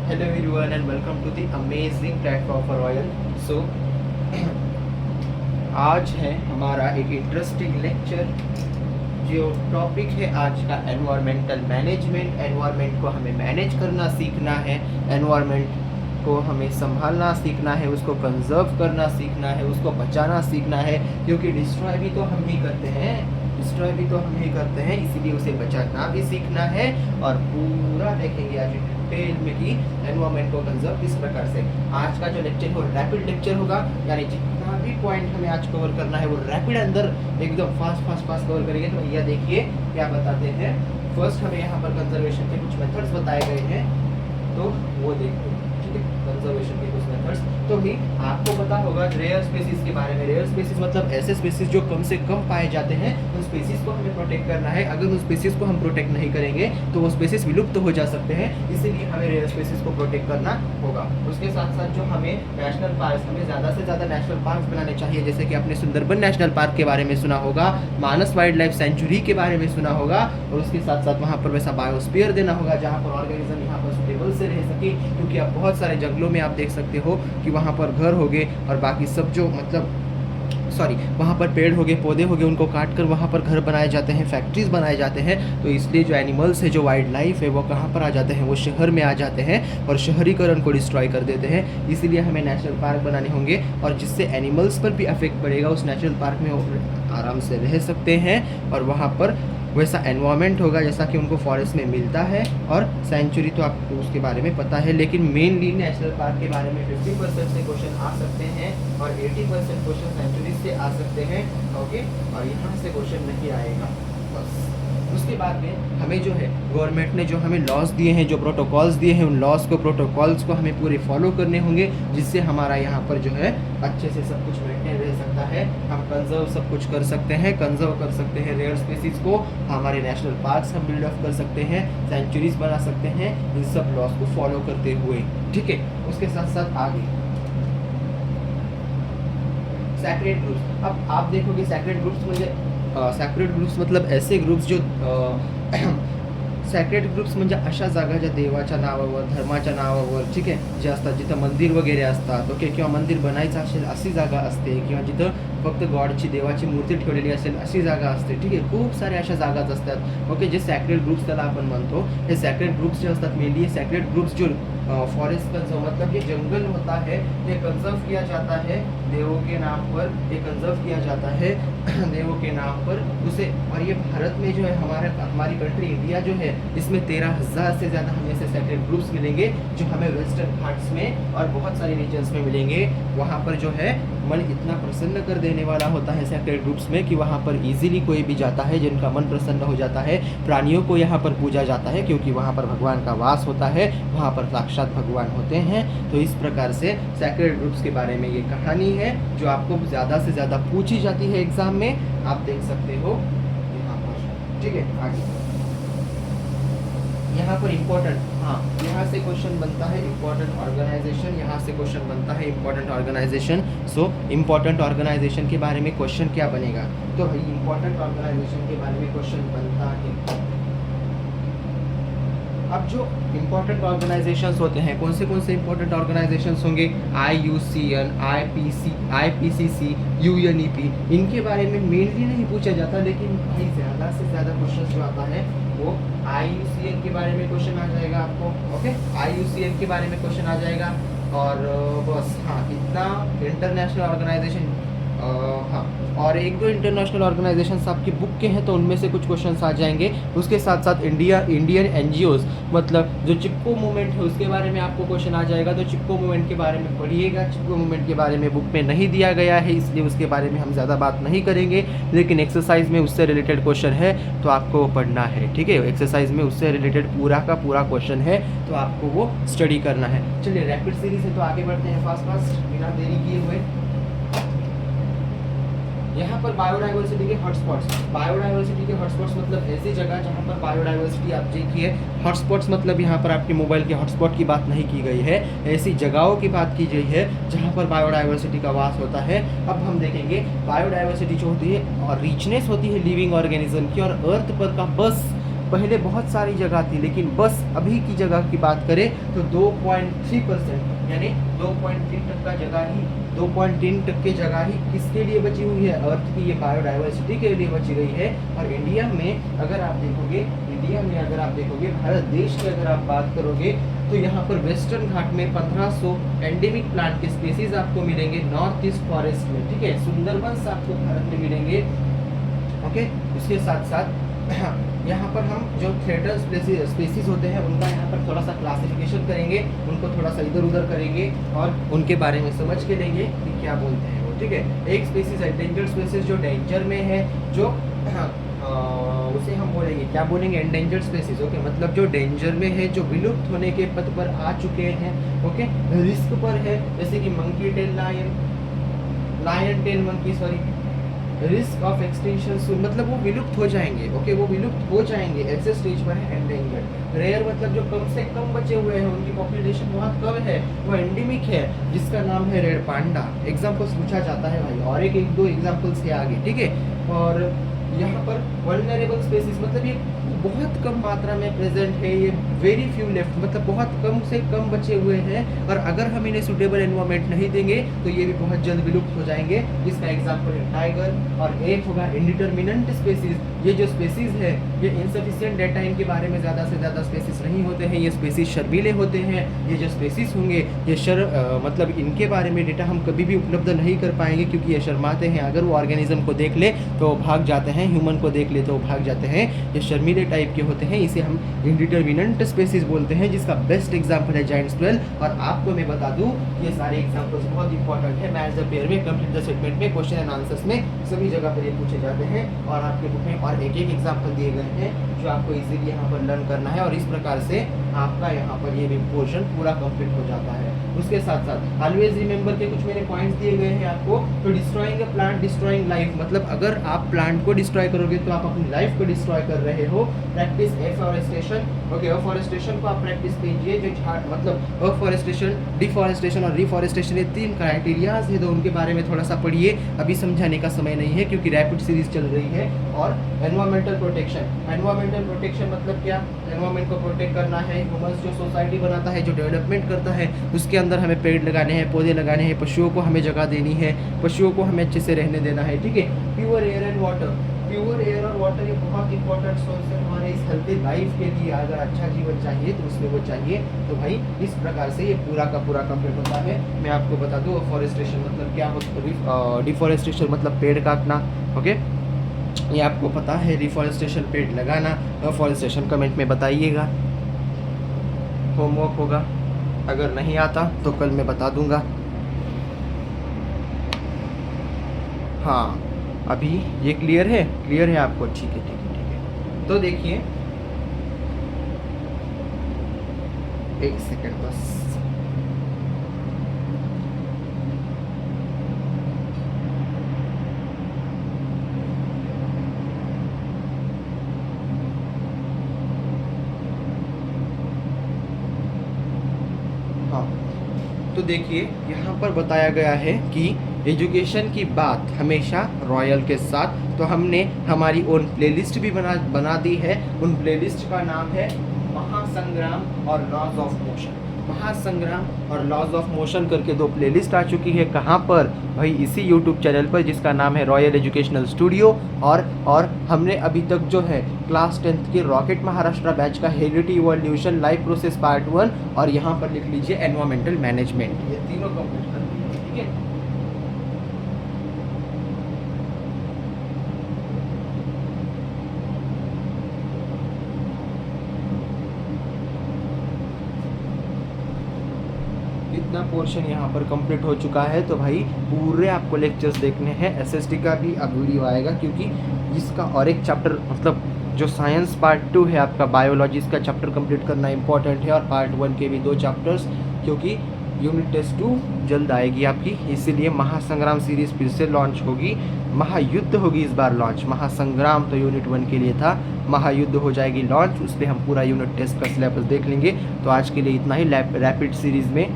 Hello everyone and welcome to the amazing platform for Royal. So आज है हमारा एक इंटरेस्टिंग लेक्चर। जो टॉपिक है आज का एनवायरमेंटल मैनेजमेंट। एनवायरमेंट को हमें मैनेज करना सीखना है, एनवायरमेंट को हमें संभालना सीखना है, उसको कंजर्व करना सीखना है, उसको बचाना सीखना है, क्योंकि डिस्ट्रॉय भी तो हम ही करते हैं, इसीलिए उसे बचाना भी सीखना है। और पूरा देखेंगे आज डिटेल में कि एनवायरमेंट को कंजर्व किस प्रकार से। आज का जो लेक्चर है वो रैपिड लेक्चर होगा, यानी जितना भी पॉइंट हमें आज कवर करना है वो रैपिड अंदर एकदम फास्ट कवर करेंगे। तो भैया देखिए क्या बताते हैं। फर्स्ट हमें यहाँ पर कंजर्वेशन के कुछ मेथड्स बताए गए हैं, तो वो देखो, ठीक है। कंजर्वेशन के कुछ मेथड्स तो भी आपको पता होगा रेयर स्पीसीज के बारे में। रेयर स्पीसीज मतलब ऐसे स्पीसीज जो कम से कम पाए जाते हैं, उन स्पीसीज को हमें प्रोटेक्ट करना है। अगर उन स्पीसीज को हम प्रोटेक्ट नहीं करेंगे तो वो स्पीसीज विलुप्त हो जा सकते हैं, इसीलिए हमें रेयर स्पीसीज को प्रोटेक्ट करना होगा। उसके साथ साथ जो हमें नेशनल पार्क, हमें ज़्यादा से ज़्यादा नेशनल पार्क बनाने चाहिए। जैसे कि आपने सुंदरबन नेशनल पार्क के बारे में सुना होगा, मानस वाइल्ड लाइफ सेंचुरी के बारे में सुना होगा, और उसके साथ साथ वहाँ पर वैसा बायोस्फीयर देना होगा जहाँ पर ऑर्गेनिज्म यहाँ पर सुटेबल से रह सके। क्योंकि अब बहुत सारे जंगलों में आप देख सकते हो कि वहाँ पर घर हो गए और बाकी सब जो वहाँ पर पेड़ हो गए, पौधे हो गए, उनको काट कर वहाँ पर घर बनाए जाते हैं, फैक्ट्रीज बनाए जाते हैं। तो इसलिए जो एनिमल्स है, जो वाइल्ड लाइफ है, वो कहाँ पर आ जाते हैं, वो शहर में आ जाते हैं और शहरीकरण को डिस्ट्रॉय कर देते हैं। इसीलिए हमें नेशनल पार्क बनाने होंगे, और जिससे एनिमल्स पर भी अफेक्ट पड़ेगा। उस नेशनल पार्क में वो आराम से रह सकते हैं और वहाँ पर वैसा एनवायरनमेंट होगा जैसा कि उनको फॉरेस्ट में मिलता है। और सेंचुरी तो आपको उसके बारे में पता है, लेकिन मेनली नेशनल पार्क के बारे में 50% से क्वेश्चन आ सकते हैं और 80% क्वेश्चन सेंचुरी से आ सकते हैं। ओके, और यहाँ से क्वेश्चन नहीं आएगा बस। उसके बाद में हमें जो है गवर्नमेंट ने जो हमें लॉज दिए हैं, जो प्रोटोकॉल्स दिए हैं, उन लॉज को, प्रोटोकॉल्स को हमें पूरे फॉलो करने होंगे, जिससे हमारा यहाँ पर जो है अच्छे से सब कुछ मेंटेन रह सकता है। हम कंजर्व सब कुछ कर सकते हैं, कंजर्व कर सकते हैं रेयर स्पीसीज को, हमारे नेशनल पार्क्स हम बिल्ड अप कर सकते हैं, सेंचुरीज बना सकते हैं, इन सब लॉज को फॉलो करते हुए, ठीक है। उसके साथ साथ आगे सैक्रेड ग्रुप्स। अब आप देखोगे सैक्रेड ग्रुप्स म्हणजे सॅक्रेड ग्रुप्स मतलब ऐसे ग्रुप्स जो सॅक्रेड ग्रुप्स म्हणजे अशा जागा ज्या देवाच्या नावावर, धर्माच्या नावावर, ठीक आहे, जे असतात, जिथं मंदिर वगैरे असतात, ओके, किंवा मंदिर बनायचं असेल अशी जागा असते, किंवा जिथं फक्त गॉडची, देवाची मूर्ती ठेवलेली असेल अशी जागा असते, ठीक आहे। खूप साऱ्या अशा जागाच असतात, ओके, जे सॅक्रेड ग्रुप्स त्याला आपण म्हणतो। हे सॅक्रेड ग्रुप्स जे असतात, मेनली सॅक्रेड ग्रुप्स जो फॉरेस्ट कंजर्व मतलब ये जंगल होता है, ये कंजर्व किया जाता है देवों के नाम पर, ये कंजर्व किया जाता है देवों के नाम पर उसे। और ये भारत में जो है हमारी कंट्री इंडिया जो है, इसमें 13,000 से ज़्यादा हमें से सैक्रेड ग्रुप्स मिलेंगे, जो हमें वेस्टर्न घाट्स में और बहुत सारे रीजन्स में मिलेंगे। वहाँ पर जो है मन इतना प्रसन्न कर देने वाला होता है सैक्रेड ग्रुप्स में कि वहाँ पर इजीली कोई भी जाता है, जिनका मन प्रसन्न हो जाता है। प्राणियों को यहाँ पर पूजा जाता है, क्योंकि वहाँ पर भगवान का वास होता है, वहाँ पर साक्षात भगवान होते हैं। तो इस प्रकार से सैक्रेड ग्रुप्स के बारे में ये कहानी है, जो आपको ज़्यादा से ज़्यादा पूछी जाती है एग्जाम में, आप देख सकते हो यहाँ पर, ठीक है। आगे यहाँ पर इम्पोर्टेंट, हाँ, यहाँ से क्वेश्चन बनता है इम्पोर्टेंट ऑर्गेनाइजेशन, यहाँ से क्वेश्चन बनता है important organization. So important organization के बारे में क्वेश्चन क्या बनेगा, तो भाई इम्पोर्टेंट ऑर्गेनाइजेशन के बारे में क्वेश्चन बनता है। अब जो इम्पोर्टेंट ऑर्गेनाइजेशंस होते हैं, कौन से इम्पोर्टेंट ऑर्गेनाइजेशंस होंगे, IUCN, IPCC, UNEP, इनके बारे में मेनली नहीं पूछा जाता, लेकिन भाई ज़्यादा से ज़्यादा क्वेश्चन जो आता है वो IUCN के बारे में क्वेश्चन आ जाएगा आपको, ओके, IUCN के बारे में क्वेश्चन आ जाएगा। और बस, हाँ, इतना इंटरनेशनल ऑर्गेनाइजेशन, हाँ, और एक दो इंटरनेशनल ऑर्गेनाइजेशंस आपकी बुक के हैं, तो उनमें से कुछ क्वेश्चंस आ जाएंगे। उसके साथ साथ इंडियन NGOs मतलब जो चिपको मूवमेंट है, उसके बारे में आपको क्वेश्चन आ जाएगा। तो चिपको मूवमेंट के बारे में पढ़िएगा, चिपको मूवमेंट के बारे में बुक में नहीं दिया गया है, इसलिए उसके बारे में हम ज़्यादा बात नहीं करेंगे, लेकिन एक्सरसाइज में उससे रिलेटेड क्वेश्चन है तो आपको पढ़ना है, ठीक है। एक्सरसाइज में उससे रिलेटेड पूरा का पूरा क्वेश्चन है, तो आपको वो स्टडी करना है। चलिए रैपिड सीरीज है तो आगे बढ़ते हैं फास्ट बिना देरी किए हुए। यहाँ पर बायोडाइवर्सिटी के हॉटस्पॉट्स, बायोडाइवर्सिटी के हॉटस्पॉट्स मतलब ऐसी जगह जहाँ पर बायोडाइवर्सिटी, आप देखिए हॉटस्पॉट्स मतलब यहाँ पर आपके मोबाइल के हॉटस्पॉट की बात नहीं की गई है, ऐसी जगहों की बात की गई है जहाँ पर बायोडाइवर्सिटी का वास होता है। अब हम देखेंगे बायोडाइवर्सिटी जो होती है और रिचनेस होती है लिविंग ऑर्गेनिज्म की, और अर्थ पर का बस पहले बहुत सारी जगह थी, लेकिन बस अभी की जगह की बात करें तो 2.3%, यानी 2.3% जगह ही 2.3% जगह ही किसके लिए बची हुई है, अर्थ की ये बायोडाइवर्सिटी के लिए बची गई है। और इंडिया में अगर आप देखोगे भारत देश की अगर आप बात करोगे तो यहाँ पर वेस्टर्न घाट में 1500 एंडेमिक प्लांट के स्पीसीज आपको मिलेंगे नॉर्थ ईस्ट फॉरेस्ट में, ठीक है। सुंदरबंस आपको भारत में मिलेंगे, ओके। इसके साथ साथ यहाँ पर हम जो थ्रेटन स्पीसीज होते हैं उनका यहाँ पर थोड़ा सा क्लासिफिकेशन करेंगे, उनको थोड़ा सा इधर उधर करेंगे और उनके बारे में समझ के लेंगे कि क्या बोलते हैं वो, ठीक है। एक स्पीसीज एंडेंजर्ड स्पीसीज जो डेंजर में है, जो उसे हम बोलेंगे, क्या बोलेंगे, एंडेंजर्ड स्पीसीज, ओके। मतलब जो डेंजर में है, जो विलुप्त होने के पथ पर आ चुके हैं, ओके। रिस्क पर है, जैसे कि monkey tail lion tail monkey, sorry, risk of extinction, मतलब वो विलुप्त हो जाएंगे, ओके, वो विलुप्त हो जाएंगे, ऐसे स्टेज पर है एंडेंजर्ड। रेयर मतलब जो कम से कम बचे हुए हैं, उनकी पॉपुलेशन बहुत कम है, वो एंडेमिक है, जिसका नाम है रेड पांडा। एग्जाम्पल्स पूछा जाता है भाई, और एक दो एग्जाम्पल्स है आगे, ठीक है। और यहाँ पर वल्नरेबल स्पीसीज मतलब ये बहुत कम मात्रा में प्रेजेंट है, ये वेरी फ्यू लेफ्ट, मतलब बहुत कम से कम बचे हुए हैं, और अगर हम इन्हें सूटेबल एनवायरनमेंट नहीं देंगे तो ये भी बहुत जल्द विलुप्त हो जाएंगे। इसका एग्जांपल है टाइगर, और एक होगा इंडिटरमिनेंट स्पीसीज। ये जो स्पीसीज है ये इनसफिशिएंट डेटा इनके बारे में ज़्यादा से ज़्यादा स्पीसीज नहीं होते हैं, ये स्पीसीज शर्मीले होते हैं। ये जो स्पीसीज होंगे ये मतलब इनके बारे में डेटा हम कभी भी उपलब्ध नहीं कर पाएंगे, क्योंकि ये शर्माते हैं। अगर वो ऑर्गेनिज्म को देख ले तो भाग जाते हैं, ह्यूमन को देख ले तो भाग जाते हैं, ये शर्मीले टाइप के होते हैं। इसे हम इंडिटरमिनेंट स्पीसीज बोलते हैं, जिसका बेस्ट एग्जांपल है जायंट स्क्विरल। और आपको मैं बता दूं ये सारे एग्जांपल्स बहुत इंपॉर्टेंट है, मैच द पेयर में, कंप्लीट द स्टेटमेंट में, क्वेश्चन एंड आंसर्स में, सभी जगह पर ये पूछे जाते हैं। और आपके बुक में और एक एग्जांपल दिए गए हैं जो आपको इजीली यहाँ पर लर्न करना है, और इस प्रकार से आपका यहाँ पर ये भी पोर्शन पूरा कंप्लीट हो जाता है। उसके साथ साथ ऑलवेज रिमेंबर के कुछ मेरे पॉइंट्स दिए गए हैं आपको। तो destroying a plant destroying life, मतलब अगर आप प्लांट को डिस्ट्रॉय करोगे तो आप अपनी लाइफ को डिस्ट्रॉय कर रहे हो। Practice afforestation, okay. एफॉरेस्टेशन को आप प्रैक्टिस कीजिए, जो झाड़ मतलब एफॉरेस्टेशन, डिफॉरेस्टेशन और रिफॉरेस्टेशन, ये 3 क्राइटेरियाज है, तो उनके बारे में थोड़ा सा पढ़िए। अभी समझाने का समय नहीं है क्योंकि रैपिड सीरीज चल रही है। और एनवायरमेंटल प्रोटेक्शन मतलब क्या, एनवायरमेंट को प्रोटेक्ट करना है। ह्यूमंस जो सोसाइटी बनाता है, जो डेवलपमेंट करता है, उसके अंदर हमें पेड़ लगाने हैं, पौधे लगाने हैं, पशुओं को हमें जगह देनी है, पशुओं को हमें अच्छे से रहने देना है, ठीक है। Pure air and water, pure air और वाटर ये बहुत इंपॉर्टेंट सोर्स है हमारे इस हेल्थी लाइफ के लिए। अगर अच्छा जीवन चाहिए तो उसमें वो चाहिए, तो भाई इस प्रकार से ये पूरा का पूरा कंप्लीट होता है। मैं आपको बता दूँ फॉरेस्टेशन मतलब क्या होता है, डिफॉरेस्टेशन मतलब पेड़ काटना, ओके, ये आपको पता है। रिफॉरेस्टेशन पेड़ लगाना, फॉरेस्टेशन कमेंट में बताइएगा, होमवर्क होगा। अगर नहीं आता तो कल मैं बता दूंगा। हाँ, अभी ये क्लियर है आपको, ठीक है। तो देखिए, एक सेकंड बस। हाँ, तो देखिए यहाँ पर बताया गया है कि एजुकेशन की बात हमेशा रॉयल के साथ। तो हमने हमारी ओन प्लेलिस्ट भी बना दी है। उन प्लेलिस्ट का नाम है महासंग्राम और लॉज ऑफ मोशन। महासंग्राम और लॉज ऑफ मोशन करके 2 प्लेलिस्ट आ चुकी है। कहाँ पर भाई, इसी यूट्यूब चैनल पर, जिसका नाम है रॉयल एजुकेशनल स्टूडियो। और हमने अभी तक जो है क्लास 10th के रॉकेट महाराष्ट्र बैच का heredity evolution life process part 1 और यहाँ पर लिख लीजिए एनवायरमेंटल मैनेजमेंट, ये तीनों कंप्लीट कर दिए, ठीक है। इतना पोर्शन यहाँ पर कंप्लीट हो चुका है। तो भाई पूरे आपको लेक्चर्स देखने हैं। एसएसटी का भी अब वीडियो आएगा, क्योंकि इसका और एक चैप्टर मतलब जो साइंस पार्ट 2 है आपका बायोलॉजी, इसका चैप्टर कंप्लीट करना इंपॉर्टेंट है। और पार्ट 1 के भी 2 चैप्टर्स, क्योंकि यूनिट टेस्ट 2 जल्द आएगी आपकी, इसीलिए महासंग्राम सीरीज़ फिर से लॉन्च होगी। महायुद्ध होगी इस बार लॉन्च, महासंग्राम तो यूनिट 1 के लिए था, महायुद्ध हो जाएगी लॉन्च, उस पर हम पूरा यूनिट टेस्ट का सिलेबस देख लेंगे। तो आज के लिए इतना ही रैपिड सीरीज़ में,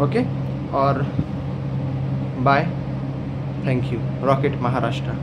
ओके। और bye, thank you. Rocket Maharashtra.